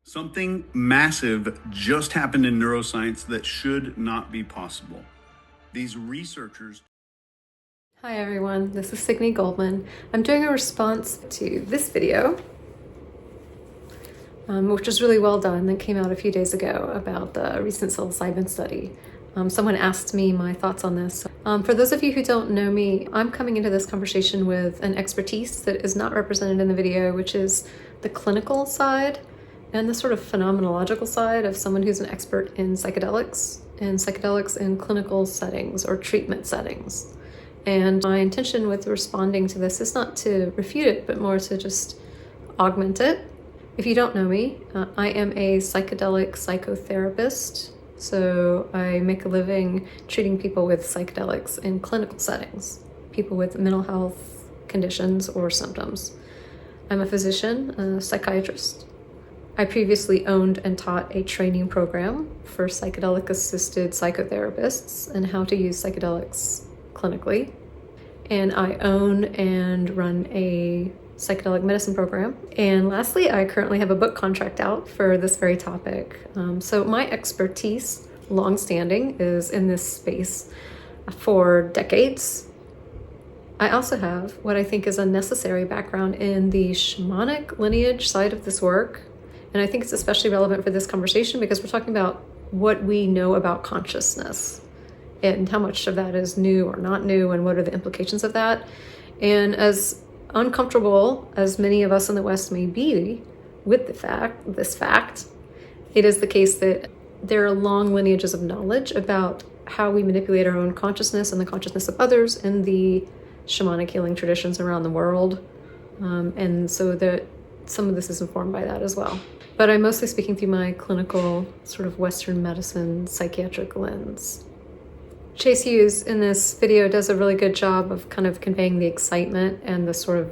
Something massive just happened in neuroscience that should not be possible. These researchers... Hi everyone, this is Signe Goldman. I'm doing a response to this video, which was really well done, that came out a few days ago about the recent psilocybin study. Someone asked me my thoughts on this. For those of you who don't know me, I'm coming into this conversation with an expertise that is not represented in the video, which is the clinical side and the sort of phenomenological side of someone who's an expert in psychedelics in clinical settings or treatment settings. And my intention with responding to this is not to refute it, but more to just augment it. If you don't know me, I am a psychedelic psychotherapist. So I make a living treating people with psychedelics in clinical settings, people with mental health conditions or symptoms. I'm a physician, a psychiatrist. I previously owned and taught a training program for psychedelic-assisted psychotherapists and how to use psychedelics clinically. And I own and run a psychedelic medicine program. And lastly, I currently have a book contract out for this very topic. So my expertise, longstanding, is in this space for decades. I also have what I think is a necessary background in the shamanic lineage side of this work. And I think it's especially relevant for this conversation because we're talking about what we know about consciousness and how much of that is new or not new and what are the implications of that. And as uncomfortable as many of us in the West may be with this fact, it is the case that there are long lineages of knowledge about how we manipulate our own consciousness and the consciousness of others in the shamanic healing traditions around the world. And so that some of this is informed by that as well. But I'm mostly speaking through my clinical sort of Western medicine psychiatric lens. Chase Hughes in this video does a really good job of kind of conveying the excitement and the sort of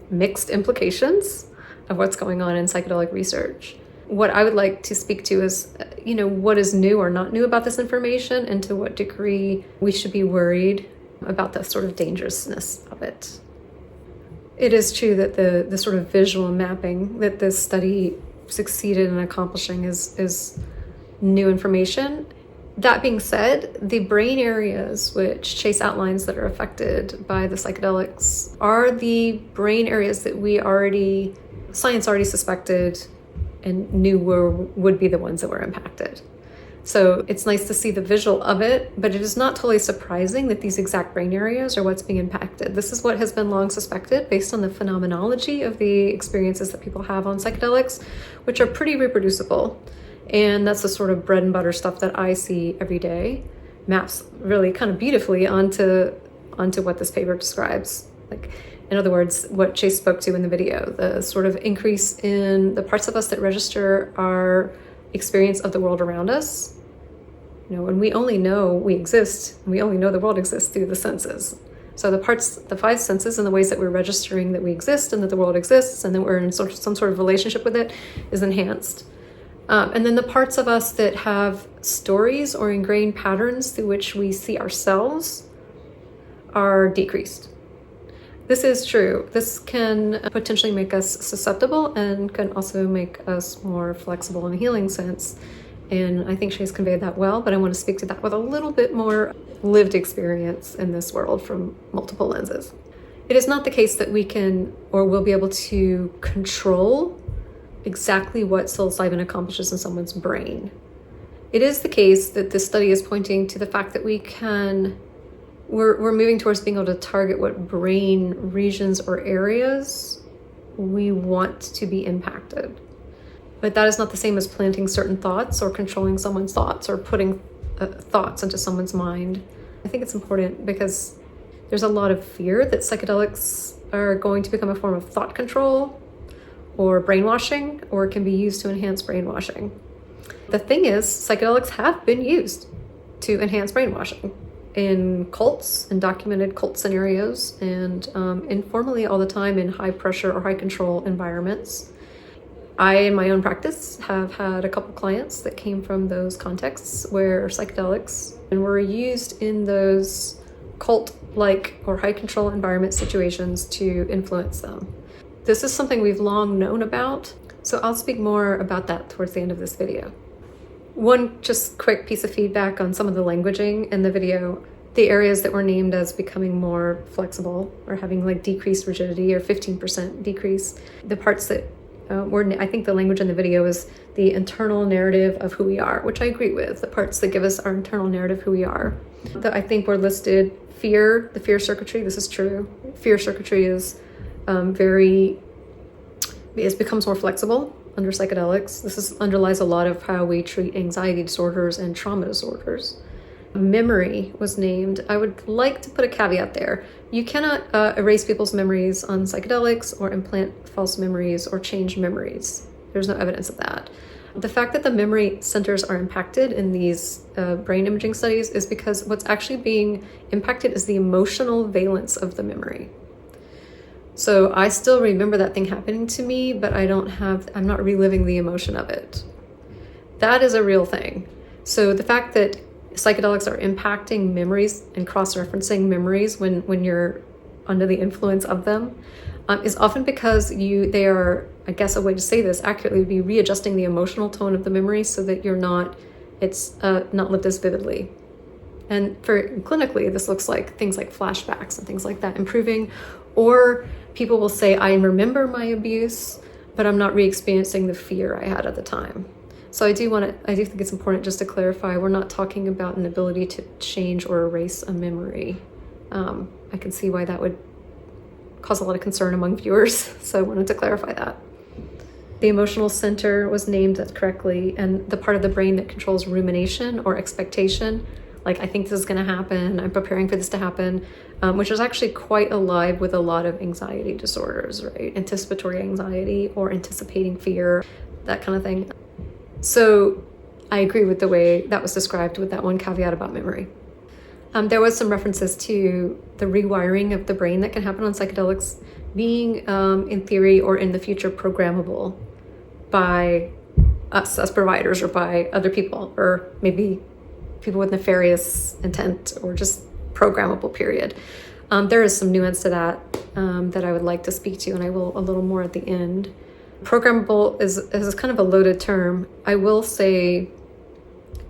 mixed implications of what's going on in psychedelic research. What I would like to speak to is, what is new or not new about this information and to what degree we should be worried about the sort of dangerousness of it. It is true that the sort of visual mapping that this study succeeded in accomplishing is new information. That being said, the brain areas which Chase outlines that are affected by the psychedelics are the brain areas that science already suspected and knew would be the ones that were impacted. So it's nice to see the visual of it, but it is not totally surprising that these exact brain areas are what's being impacted. This is what has been long suspected based on the phenomenology of the experiences that people have on psychedelics, which are pretty reproducible. And that's the sort of bread and butter stuff that I see every day, maps really kind of beautifully onto what this paper describes. Like, in other words, what Chase spoke to in the video, the sort of increase in the parts of us that register our experience of the world around us. And we only know we exist, we only know the world exists through the senses. So the five senses and the ways that we're registering that we exist and that the world exists and that we're in some sort of relationship with it is enhanced. And then the parts of us that have stories or ingrained patterns through which we see ourselves are decreased. This is true. This can potentially make us susceptible and can also make us more flexible in a healing sense. And I think Chase conveyed that well, but I want to speak to that with a little bit more lived experience in this world from multiple lenses. It is not the case that we can or will be able to control exactly what psilocybin accomplishes in someone's brain. It is the case that this study is pointing to the fact that we're moving towards being able to target what brain regions or areas we want to be impacted. But that is not the same as planting certain thoughts or controlling someone's thoughts or putting thoughts into someone's mind. I think it's important because there's a lot of fear that psychedelics are going to become a form of thought control or brainwashing, or it can be used to enhance brainwashing. The thing is, psychedelics have been used to enhance brainwashing in cults and documented cult scenarios and informally all the time in high pressure or high control environments. I, in my own practice, have had a couple clients that came from those contexts where psychedelics were used in those cult-like or high control environment situations to influence them. This is something we've long known about, so I'll speak more about that towards the end of this video. One just quick piece of feedback on some of the languaging in the video. The areas that were named as becoming more flexible or having like decreased rigidity or 15% decrease, the parts that I think the language in the video is the internal narrative of who we are, which I agree with, the parts that give us our internal narrative, who we are. I think were listed fear, the fear circuitry, this is true. Fear circuitry is becomes more flexible under psychedelics. This underlies a lot of how we treat anxiety disorders and trauma disorders. Memory was named. I would like to put a caveat there. You cannot erase people's memories on psychedelics or implant false memories or change memories. There's no evidence of that. The fact that the memory centers are impacted in these brain imaging studies is because what's actually being impacted is the emotional valence of the memory. So I still remember that thing happening to me, but I'm not reliving the emotion of it. That is a real thing. So the fact that psychedelics are impacting memories and cross-referencing memories when you're under the influence of them is often because they are, I guess a way to say this accurately would be readjusting the emotional tone of the memory so that it's not lived as vividly. And clinically, this looks like things like flashbacks and things like that improving, or people will say, I remember my abuse, but I'm not re-experiencing the fear I had at the time. So I do think it's important just to clarify, we're not talking about an ability to change or erase a memory. I can see why that would cause a lot of concern among viewers, so I wanted to clarify that. The emotional center was named correctly, and the part of the brain that controls rumination or expectation, like I think this is going to happen, I'm preparing for this to happen, which is actually quite alive with a lot of anxiety disorders, right? Anticipatory anxiety or anticipating fear, that kind of thing. So I agree with the way that was described with that one caveat about memory. There was some references to the rewiring of the brain that can happen on psychedelics being, in theory or in the future, programmable by us as providers or by other people, or maybe people with nefarious intent, or just programmable, period. There is some nuance to that that I would like to speak to, and I will a little more at the end. Programmable is kind of a loaded term. I will say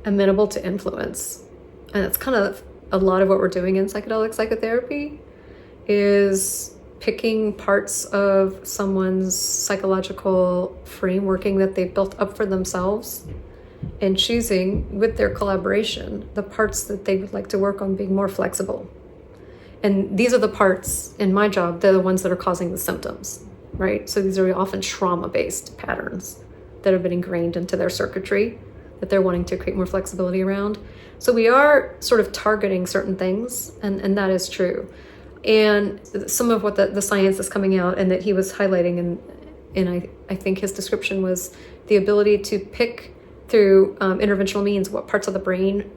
amenable to influence. And it's kind of a lot of what we're doing in psychedelic psychotherapy is picking parts of someone's psychological frameworking that they've built up for themselves and choosing with their collaboration the parts that they would like to work on being more flexible. And these are the parts in my job, they're the ones that are causing the symptoms. Right? So these are often trauma-based patterns that have been ingrained into their circuitry that they're wanting to create more flexibility around. So we are sort of targeting certain things, and that is true. And some of what the science is coming out and that he was highlighting, and I think his description was the ability to pick through interventional means what parts of the brain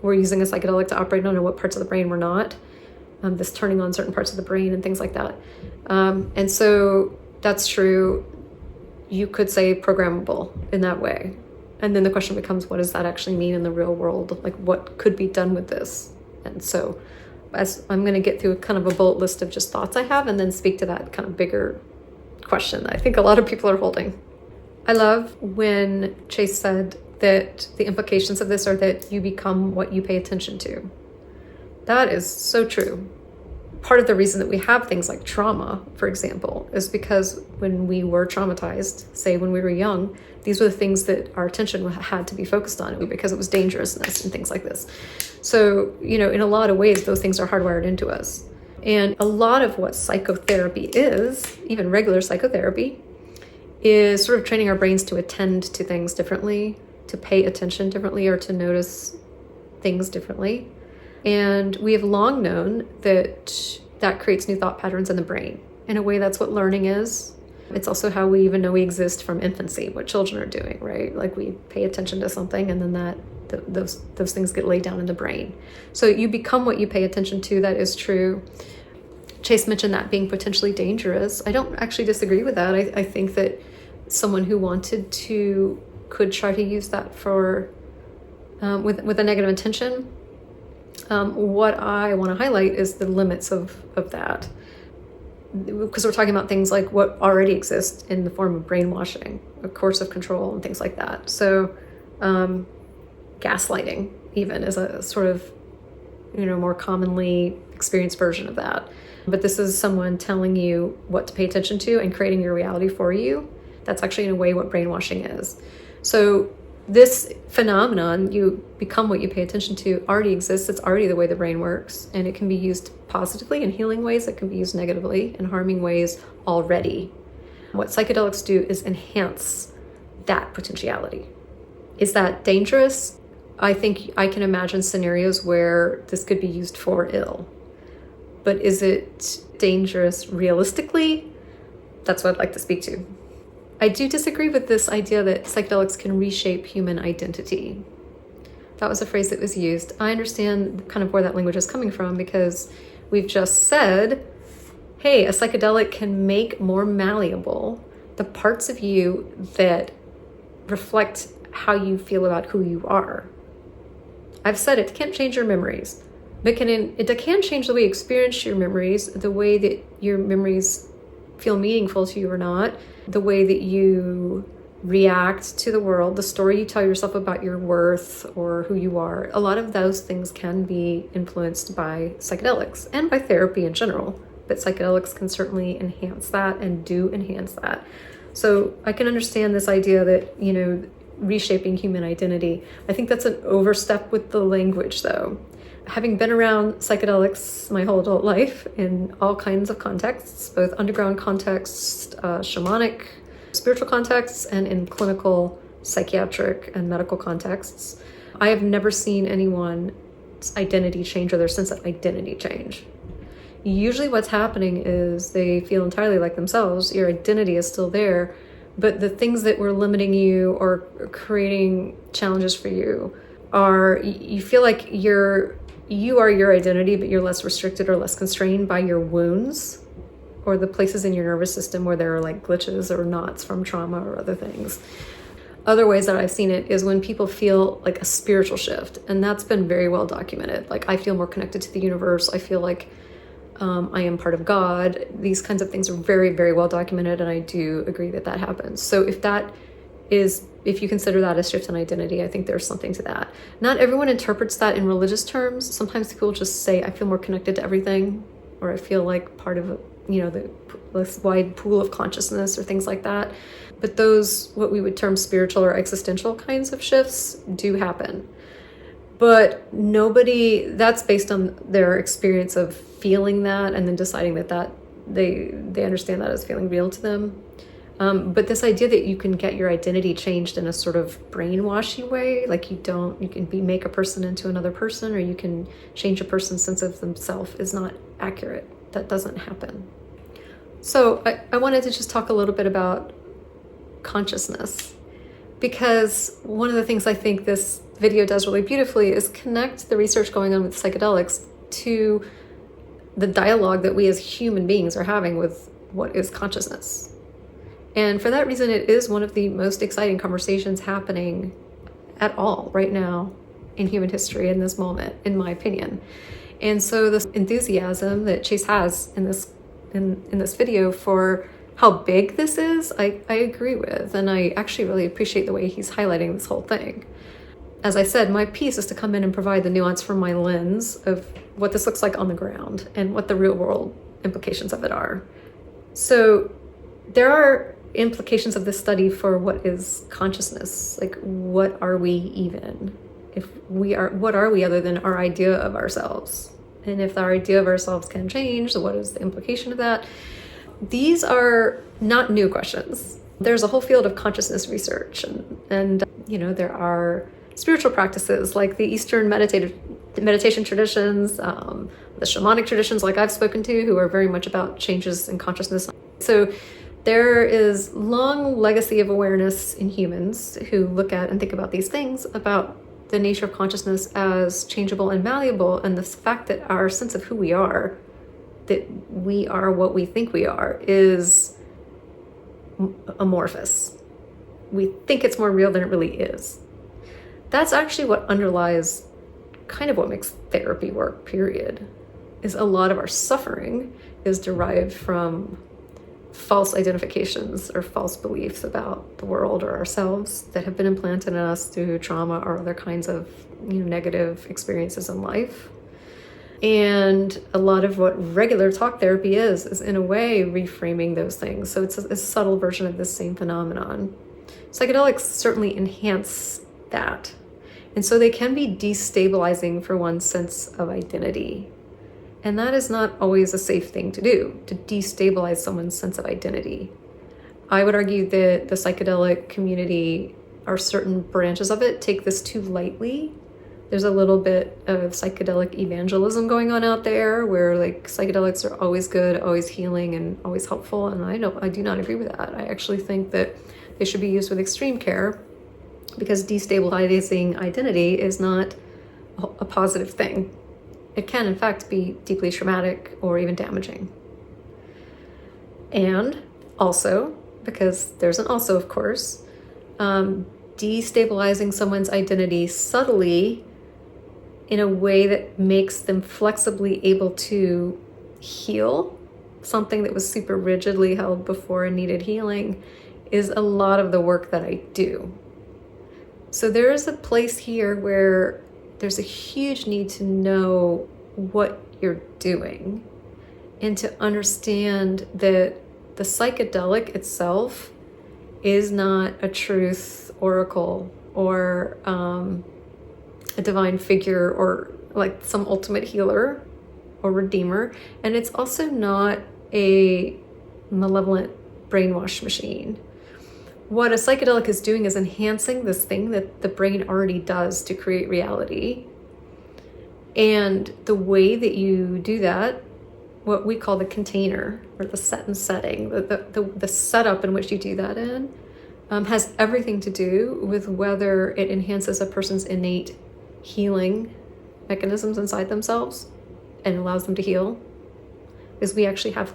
we're using a psychedelic to operate on and what parts of the brain we're not. This turning on certain parts of the brain and things like that. And so that's true. You could say programmable in that way. And then the question becomes, what does that actually mean in the real world? Like, what could be done with this? And so as I'm going to get through kind of a bullet list of just thoughts I have and then speak to that kind of bigger question that I think a lot of people are holding. I love when Chase said that the implications of this are that you become what you pay attention to. That is so true. Part of the reason that we have things like trauma, for example, is because when we were traumatized, say when we were young, these were the things that our attention had to be focused on because it was dangerousness and things like this. So, in a lot of ways, those things are hardwired into us. And a lot of what psychotherapy is, even regular psychotherapy, is sort of training our brains to attend to things differently, to pay attention differently, or to notice things differently. And we have long known that creates new thought patterns in the brain. In a way, that's what learning is. It's also how we even know we exist from infancy, what children are doing, right? Like we pay attention to something and then those things get laid down in the brain. So you become what you pay attention to, that is true. Chase mentioned that being potentially dangerous. I don't actually disagree with that. I think that someone who wanted to could try to use that for with a negative intention. What I want to highlight is the limits of that. because we're talking about things like what already exists in the form of brainwashing, a course of control, and things like that. So gaslighting even is a sort of, more commonly experienced version of that. But this is someone telling you what to pay attention to and creating your reality for you. That's actually in a way what brainwashing is. So this phenomenon, you become what you pay attention to, already exists. It's already the way the brain works, and it can be used positively in healing ways. It can be used negatively in harming ways already. What psychedelics do is enhance that potentiality. Is that dangerous? I think I can imagine scenarios where this could be used for ill. But is it dangerous realistically? That's what I'd like to speak to. I do disagree with this idea that psychedelics can reshape human identity. That was a phrase that was used. I understand kind of where that language is coming from, because we've just said, hey, a psychedelic can make more malleable the parts of you that reflect how you feel about who you are. I've said it can't change your memories, but it can change the way you experience your memories, the way that your memories feel meaningful to you or not, the way that you react to the world, the story you tell yourself about your worth or who you are. A lot of those things can be influenced by psychedelics and by therapy in general, but psychedelics can certainly enhance that and do enhance that. So I can understand this idea that, reshaping human identity. I think that's an overstep with the language, though. Having been around psychedelics my whole adult life in all kinds of contexts, both underground contexts, shamanic, spiritual contexts, and in clinical, psychiatric, and medical contexts, I have never seen anyone's identity change or their sense of identity change. Usually what's happening is they feel entirely like themselves. Your identity is still there, but the things that were limiting you or creating challenges for you are, you feel like you are your identity, but you're less restricted or less constrained by your wounds or the places in your nervous system where there are like glitches or knots from trauma or other things. Other ways that I've seen it is when people feel like a spiritual shift, and that's been very well documented. Like, I feel more connected to the universe. I feel like I am part of God. These kinds of things are very, very well documented, and I do agree that that happens. So if you consider that a shift in identity, I think there's something to that. Not everyone interprets that in religious terms. Sometimes people just say, I feel more connected to everything, or I feel like part of, this wide pool of consciousness or things like that. But those, what we would term spiritual or existential kinds of shifts, do happen. But that's based on their experience of feeling that and then deciding that they understand that as feeling real to them. But this idea that you can get your identity changed in a sort of brainwashy way, like you can make a person into another person, or you can change a person's sense of themselves, is not accurate. That doesn't happen. So I wanted to just talk a little bit about consciousness, because one of the things I think this video does really beautifully is connect the research going on with psychedelics to the dialogue that we as human beings are having with what is consciousness. And for that reason, it is one of the most exciting conversations happening at all right now in human history in this moment, in my opinion. And so this enthusiasm that Chase has in this video for how big this is, I agree with, and I actually really appreciate the way he's highlighting this whole thing. As I said, my piece is to come in and provide the nuance from my lens of what this looks like on the ground and what the real world implications of it are. So there are implications of this study for what is consciousness. Like, what are we even? What are we other than our idea of ourselves? And if our idea of ourselves can change, what is the implication of that? These are not new questions. There's a whole field of consciousness research, and there are spiritual practices like the Eastern meditation traditions, the shamanic traditions like I've spoken to, who are very much about changes in consciousness. So there is long legacy of awareness in humans who look at and think about these things, about the nature of consciousness as changeable and malleable, and the fact that our sense of who we are, that we are what we think we are, is amorphous. We think it's more real than it really is. That's actually what underlies kind of what makes therapy work, period, is a lot of our suffering is derived from false identifications or false beliefs about the world or ourselves that have been implanted in us through trauma or other kinds of negative experiences in life. And a lot of what regular talk therapy is in a way reframing those things. So it's a subtle version of this same phenomenon. Psychedelics certainly enhance that. And so they can be destabilizing for one's sense of identity. And that is not always a safe thing to do, to destabilize someone's sense of identity. I would argue that the psychedelic community, or certain branches of it, take this too lightly. There's a little bit of psychedelic evangelism going on out there where like psychedelics are always good, always healing, and always helpful. And I do not agree with that. I actually think that they should be used with extreme care, because destabilizing identity is not a positive thing. It can, in fact, be deeply traumatic or even damaging. And also, because there's an also, of course, destabilizing someone's identity subtly in a way that makes them flexibly able to heal something that was super rigidly held before and needed healing is a lot of the work that I do. So there is a place here where there's a huge need to know what you're doing and to understand that the psychedelic itself is not a truth oracle or a divine figure or like some ultimate healer or redeemer. And it's also not a malevolent brainwash machine. What a psychedelic is doing is enhancing this thing that the brain already does to create reality. And the way that you do that, what we call the container or the set and setting, the setup in which you do that in, has everything to do with whether it enhances a person's innate healing mechanisms inside themselves and allows them to heal. Because we actually have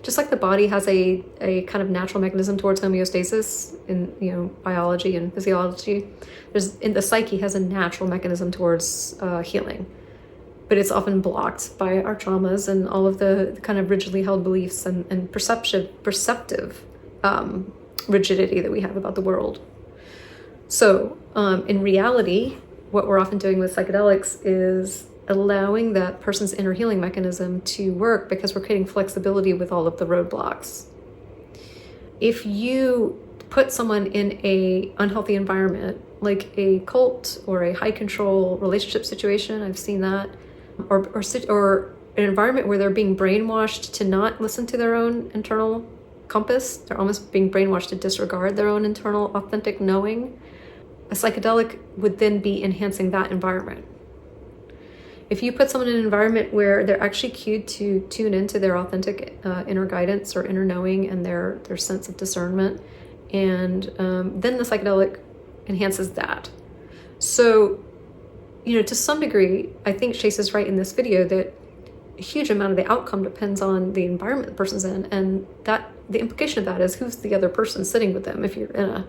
just like the body has a kind of natural mechanism towards homeostasis in biology and physiology, in the psyche has a natural mechanism towards healing, but it's often blocked by our traumas and all of the kind of rigidly held beliefs and perceptive rigidity that we have about the world. So in reality, what we're often doing with psychedelics is allowing that person's inner healing mechanism to work because we're creating flexibility with all of the roadblocks. If you put someone in a unhealthy environment, like a cult or a high control relationship situation, I've seen that, or an environment where they're being brainwashed to not listen to their own internal compass, they're almost being brainwashed to disregard their own internal authentic knowing, a psychedelic would then be enhancing that environment. If you put someone in an environment where they're actually cued to tune into their authentic inner guidance or inner knowing and their sense of discernment, and then the psychedelic enhances that. So, to some degree, I think Chase is right in this video that a huge amount of the outcome depends on the environment the person's in, and that the implication of that is who's the other person sitting with them if you're in a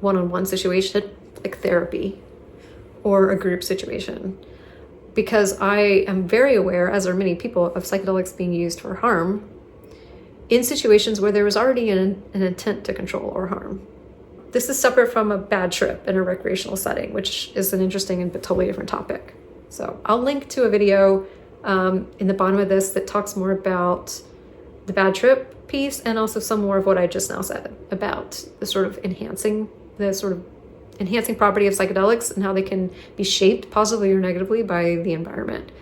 one-on-one situation like therapy or a group situation. Because I am very aware, as are many people, of psychedelics being used for harm in situations where there was already an intent to control or harm. This is separate from a bad trip in a recreational setting, which is an interesting and totally different topic. So I'll link to a video in the bottom of this that talks more about the bad trip piece and also some more of what I just now said about the sort of enhancing property of psychedelics and how they can be shaped positively or negatively by the environment.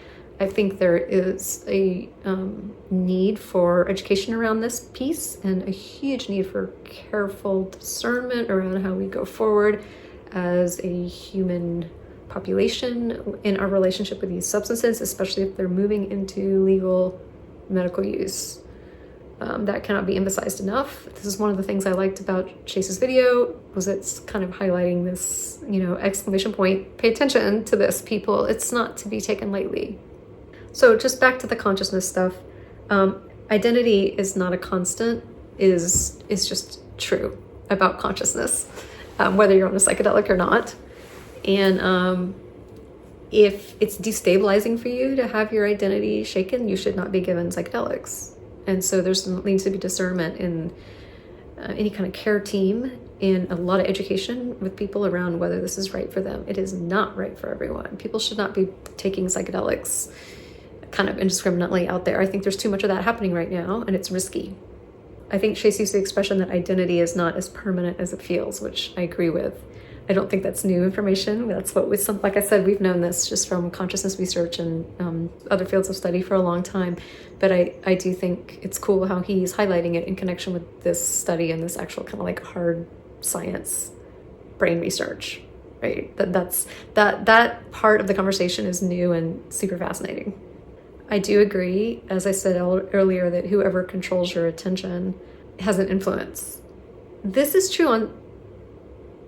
I think there is a need for education around this piece and a huge need for careful discernment around how we go forward as a human population in our relationship with these substances, especially if they're moving into legal medical use. That cannot be emphasized enough. This is one of the things I liked about Chase's video, was it's kind of highlighting this, exclamation point, pay attention to this, people. It's not to be taken lightly. So just back to the consciousness stuff. Identity is not a constant, is just true about consciousness, whether you're on a psychedelic or not. And if it's destabilizing for you to have your identity shaken, you should not be given psychedelics. And so there needs to be discernment in any kind of care team, in a lot of education with people around whether this is right for them. It is not right for everyone. People should not be taking psychedelics kind of indiscriminately out there. I think there's too much of that happening right now, and it's risky. I think Chase used the expression that identity is not as permanent as it feels, which I agree with. I don't think that's new information. That's what like I said, we've known this just from consciousness research and other fields of study for a long time. But I do think it's cool how he's highlighting it in connection with this study and this actual kind of like hard science brain research, right? That part of the conversation is new and super fascinating. I do agree, as I said earlier, that whoever controls your attention has an influence. This is true on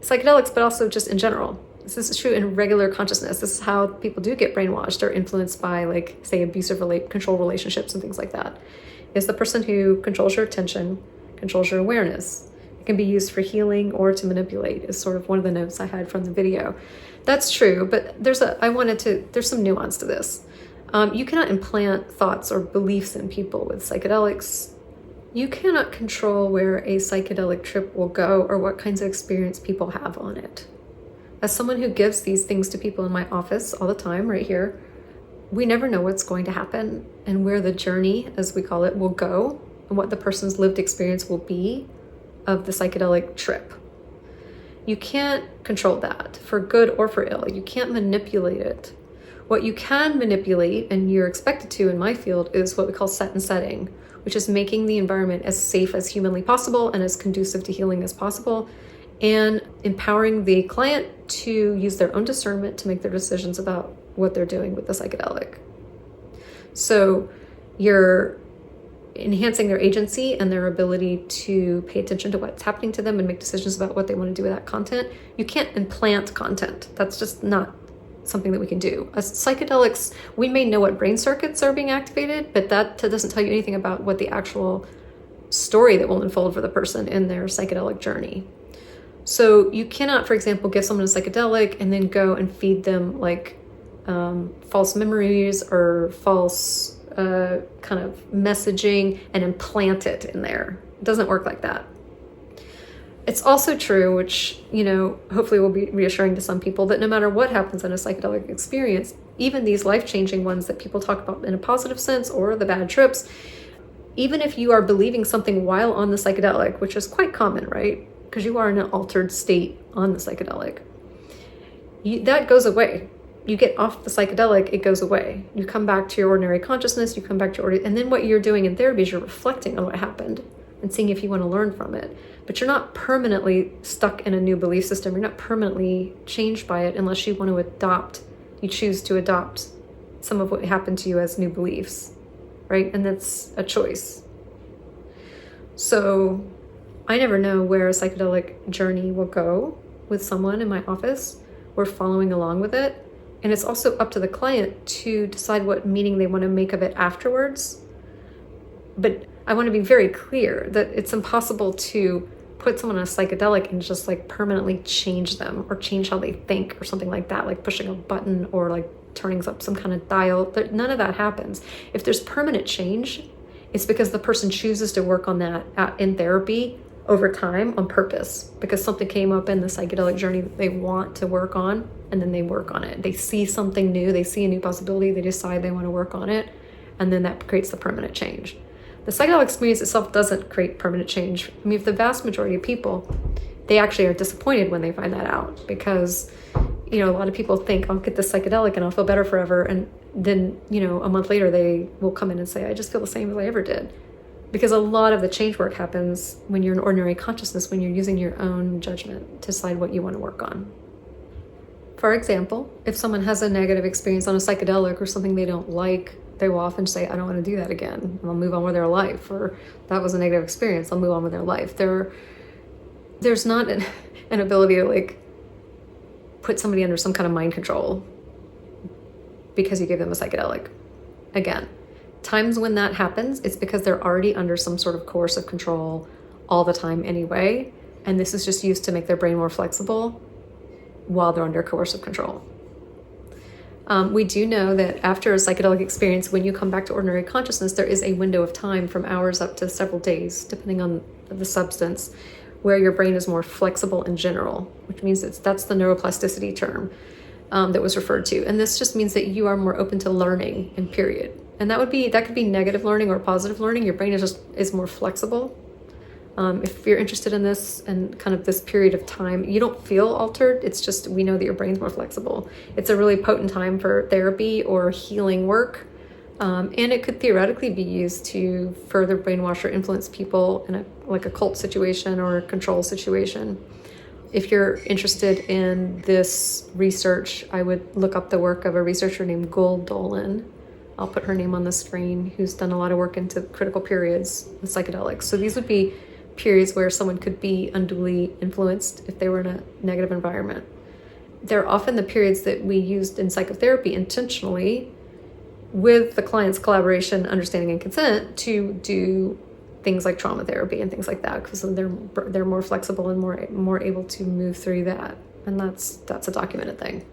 psychedelics, but also just in general. This is true in regular consciousness. This is how people do get brainwashed or influenced by, like, say, abusive control relationships and things like that. Is the person who controls your attention, controls your awareness. It can be used for healing or to manipulate, is sort of one of the notes I had from the video. That's true, but there's some nuance to this. You cannot implant thoughts or beliefs in people with psychedelics. You cannot control where a psychedelic trip will go or what kinds of experience people have on it. As someone who gives these things to people in my office all the time, right here, we never know what's going to happen and where the journey, as we call it, will go, and what the person's lived experience will be of the psychedelic trip. You can't control that for good or for ill. You can't manipulate it. What you can manipulate, and you're expected to in my field, is what we call set and setting, which is making the environment as safe as humanly possible and as conducive to healing as possible, and empowering the client to use their own discernment to make their decisions about what they're doing with the psychedelic. So you're enhancing their agency and their ability to pay attention to what's happening to them and make decisions about what they want to do with that content. You can't implant content. That's just not something that we can do. As psychedelics, we may know what brain circuits are being activated, but that doesn't tell you anything about what the actual story that will unfold for the person in their psychedelic journey. So you cannot, for example, give someone a psychedelic and then go and feed them like false memories or false kind of messaging and implant it in there. It doesn't work like that. It's also true, which, hopefully will be reassuring to some people, that no matter what happens in a psychedelic experience, even these life-changing ones that people talk about in a positive sense or the bad trips, even if you are believing something while on the psychedelic, which is quite common, right? Because you are in an altered state on the psychedelic, that goes away. You get off the psychedelic, it goes away. You come back to your ordinary consciousness, and then what you're doing in therapy is you're reflecting on what happened and seeing if you want to learn from it. But you're not permanently stuck in a new belief system. You're not permanently changed by it unless you want to you choose to adopt some of what happened to you as new beliefs, right? And that's a choice. So I never know where a psychedelic journey will go with someone in my office. We're following along with it. And it's also up to the client to decide what meaning they want to make of it afterwards. But I want to be very clear that it's impossible to put someone on a psychedelic and just like permanently change them or change how they think or something like that, like pushing a button or like turning up some kind of dial. None of that happens. If there's permanent change, it's because the person chooses to work on that in therapy over time on purpose, because something came up in the psychedelic journey that they want to work on, and then they work on it. They see something new, they see a new possibility, they decide they want to work on it, and then that creates the permanent change. The psychedelic experience itself doesn't create permanent change. I mean, if the vast majority of people, they actually are disappointed when they find that out, because, a lot of people think, I'll get this psychedelic and I'll feel better forever. And then, a month later, they will come in and say, I just feel the same as I ever did. Because a lot of the change work happens when you're in ordinary consciousness, when you're using your own judgment to decide what you want to work on. For example, if someone has a negative experience on a psychedelic or something they don't like, they will often say, I don't want to do that again. And they'll move on with their life. Or that was a negative experience, they'll move on with their life. There's not an ability to put somebody under some kind of mind control because you gave them a psychedelic. Again, times when that happens, it's because they're already under some sort of coercive control all the time anyway. And this is just used to make their brain more flexible while they're under coercive control. We do know that after a psychedelic experience, when you come back to ordinary consciousness, there is a window of time from hours up to several days, depending on the substance, where your brain is more flexible in general, which means that's the neuroplasticity term that was referred to. And this just means that you are more open to learning, in period. And that could be negative learning or positive learning. Your brain is more flexible. If you're interested in this and kind of this period of time, you don't feel altered. It's just, we know that your brain's more flexible. It's a really potent time for therapy or healing work. And it could theoretically be used to further brainwash or influence people in a cult situation or a control situation. If you're interested in this research, I would look up the work of a researcher named Gul Dolan. I'll put her name on the screen, who's done a lot of work into critical periods with psychedelics. So these would be periods where someone could be unduly influenced if they were in a negative environment. They're often the periods that we used in psychotherapy intentionally with the client's collaboration, understanding, and consent to do things like trauma therapy and things like that, because they're more flexible and more able to move through that. And that's a documented thing.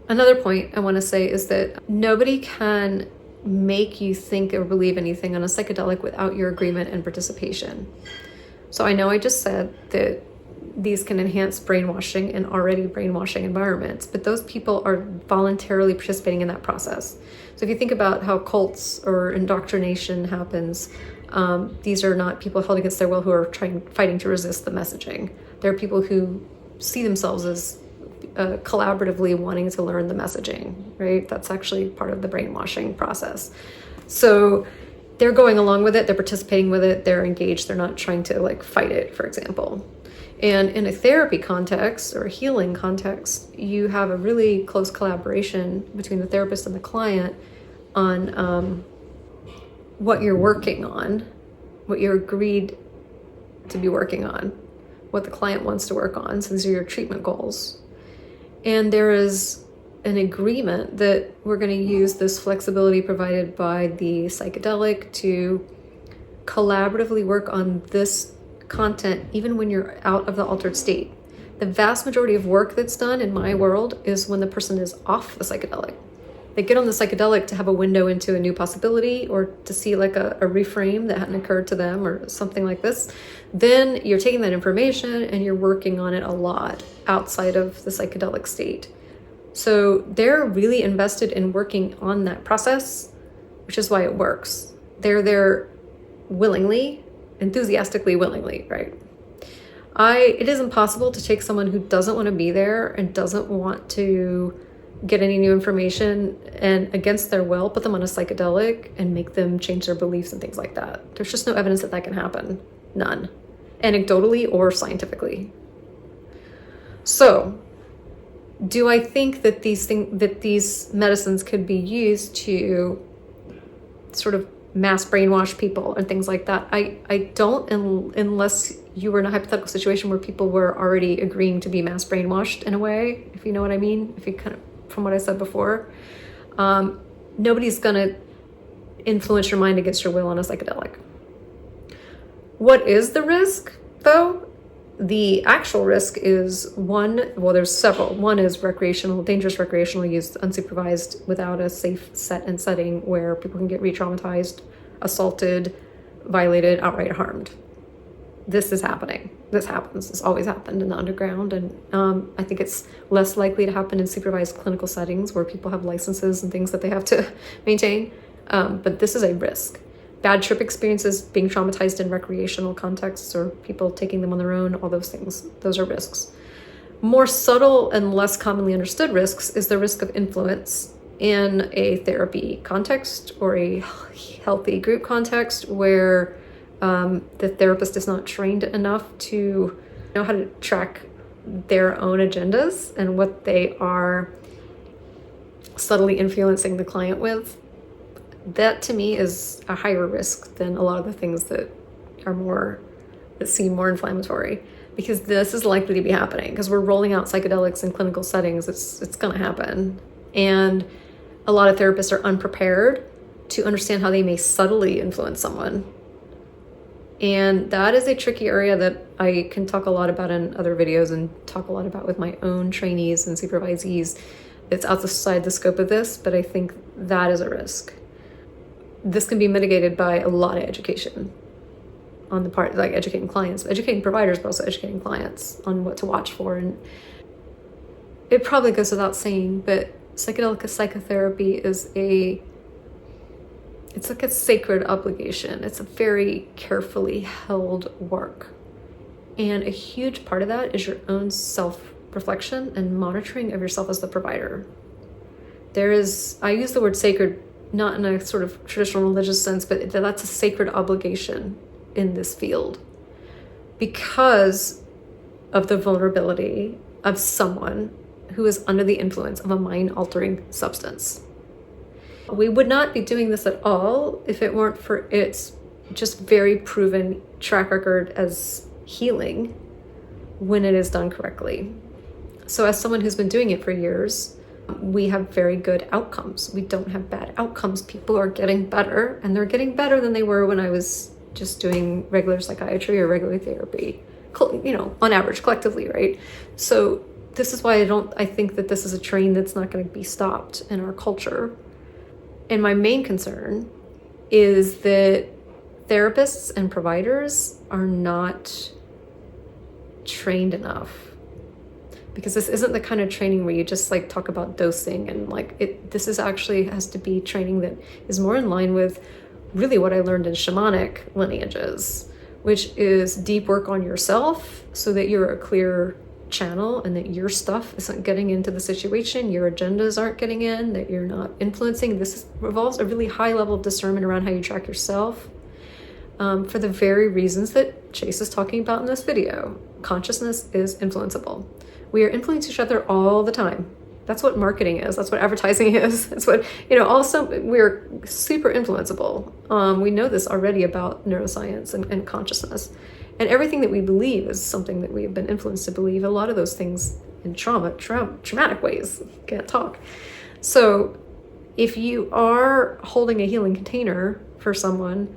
Another point I want to say is that nobody can make you think or believe anything on a psychedelic without your agreement and participation. So I know I just said that these can enhance brainwashing in already brainwashing environments, but those people are voluntarily participating in that process. So if you think about how cults or indoctrination happens, these are not people held against their will who are fighting to resist the messaging. They're people who see themselves as collaboratively wanting to learn the messaging, right? That's actually part of the brainwashing process. So they're going along with it, they're participating with it, they're engaged, they're not trying to fight it, for example. And in a therapy context or a healing context, you have a really close collaboration between the therapist and the client on what you're working on, what you're agreed to be working on, what the client wants to work on. So these are your treatment goals. And there is an agreement that we're going to use this flexibility provided by the psychedelic to collaboratively work on this content even when you're out of the altered state. The vast majority of work that's done in my world is when the person is off the psychedelic. They get on the psychedelic to have a window into a new possibility or to see a reframe that hadn't occurred to them or something like this. Then you're taking that information and you're working on it a lot outside of the psychedelic state. So they're really invested in working on that process, which is why it works. They're there willingly, enthusiastically willingly, right? It is impossible to take someone who doesn't want to be there and doesn't want to get any new information and against their will, put them on a psychedelic and make them change their beliefs and things like that. There's just no evidence that can happen. None. Anecdotally or scientifically. So, do I think that these medicines could be used to sort of mass brainwash people and things like that? I don't, unless you were in a hypothetical situation where people were already agreeing to be mass brainwashed in a way, if you know what I mean, if you kind of, from what I said before. Nobody's going to influence your mind against your will on a psychedelic. What is the risk, though? The actual risk is there's several. One is dangerous recreational use, unsupervised, without a safe set and setting where people can get re-traumatized, assaulted, violated, outright harmed. This is happening. This happens. This always happened in the underground. And I think it's less likely to happen in supervised clinical settings where people have licenses and things that they have to maintain. But this is a risk. Bad trip experiences, being traumatized in recreational contexts or people taking them on their own, all those things, those are risks. More subtle and less commonly understood risks is the risk of influence in a therapy context or a healthy group context where the therapist is not trained enough to know how to track their own agendas and what they are subtly influencing the client with. That to me is a higher risk than a lot of the things that seem more inflammatory, because this is likely to be happening because we're rolling out psychedelics in clinical settings. It's going to happen. And a lot of therapists are unprepared to understand how they may subtly influence someone. And that is a tricky area that I can talk a lot about in other videos and talk a lot about with my own trainees and supervisees. It's outside the scope of this, but I think that is a risk. This can be mitigated by a lot of education on the part, like educating clients, educating providers, but also educating clients on what to watch for. And it probably goes without saying, but psychedelic psychotherapy is it's like a sacred obligation. It's a very carefully held work. And a huge part of that is your own self-reflection and monitoring of yourself as the provider. I use the word sacred not in a sort of traditional religious sense, but that's a sacred obligation in this field because of the vulnerability of someone who is under the influence of a mind-altering substance. We would not be doing this at all if it weren't for its just very proven track record as healing when it is done correctly. So as someone who's been doing it for years, we have very good outcomes. We don't have bad outcomes. People are getting better, and they're getting better than they were when I was just doing regular psychiatry or regular therapy, on average, collectively, right? So this is why I think that this is a train that's not going to be stopped in our culture. And my main concern is that therapists and providers are not trained enough, because this isn't the kind of training where you just like talk about dosing and this is actually has to be training that is more in line with really what I learned in shamanic lineages, which is deep work on yourself so that you're a clear channel and that your stuff isn't getting into the situation, your agendas aren't getting in, that you're not influencing. This involves a really high level of discernment around how you track yourself, for the very reasons that Chase is talking about in this video. Consciousness is influenceable. We are influencing each other all the time. That's what marketing is. That's what advertising is. That's what, also we're super influenceable. We know this already about neuroscience and consciousness. And everything that we believe is something that we have been influenced to believe. A lot of those things in traumatic ways. Can't talk. So if you are holding a healing container for someone,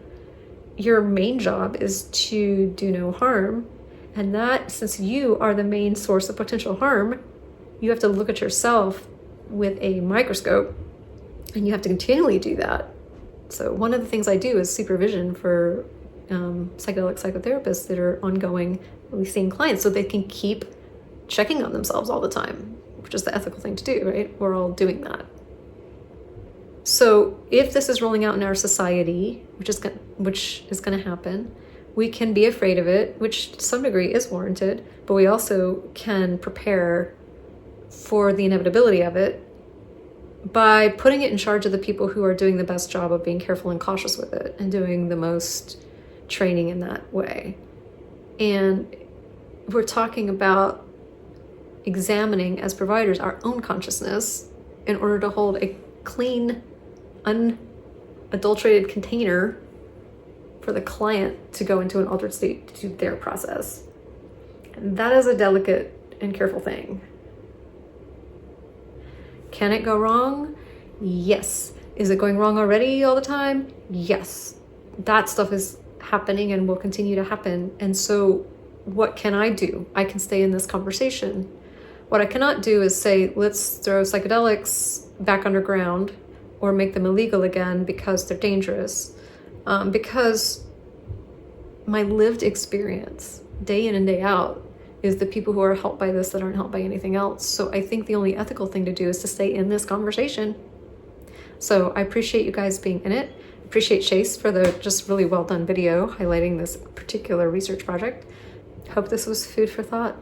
your main job is to do no harm. And that, since you are the main source of potential harm, you have to look at yourself with a microscope, and you have to continually do that. So one of the things I do is supervision for psychedelic psychotherapists that are ongoing, seeing clients, so they can keep checking on themselves all the time, which is the ethical thing to do, right? We're all doing that. So if this is rolling out in our society, which is going to happen, we can be afraid of it, which to some degree is warranted, but we also can prepare for the inevitability of it by putting it in charge of the people who are doing the best job of being careful and cautious with it and doing the most training in that way. And we're talking about examining as providers our own consciousness in order to hold a clean, unadulterated container for the client to go into an altered state to do their process. And that is a delicate and careful thing. Can it go wrong? Yes. Is it going wrong already all the time? Yes. That stuff is happening and will continue to happen. And so what can I do? I can stay in this conversation. What I cannot do is say, let's throw psychedelics back underground or make them illegal again because they're dangerous. Because my lived experience, day in and day out, is the people who are helped by this that aren't helped by anything else. So I think the only ethical thing to do is to stay in this conversation. So I appreciate you guys being in it. Appreciate Chase for the just really well done video highlighting this particular research project. Hope this was food for thought.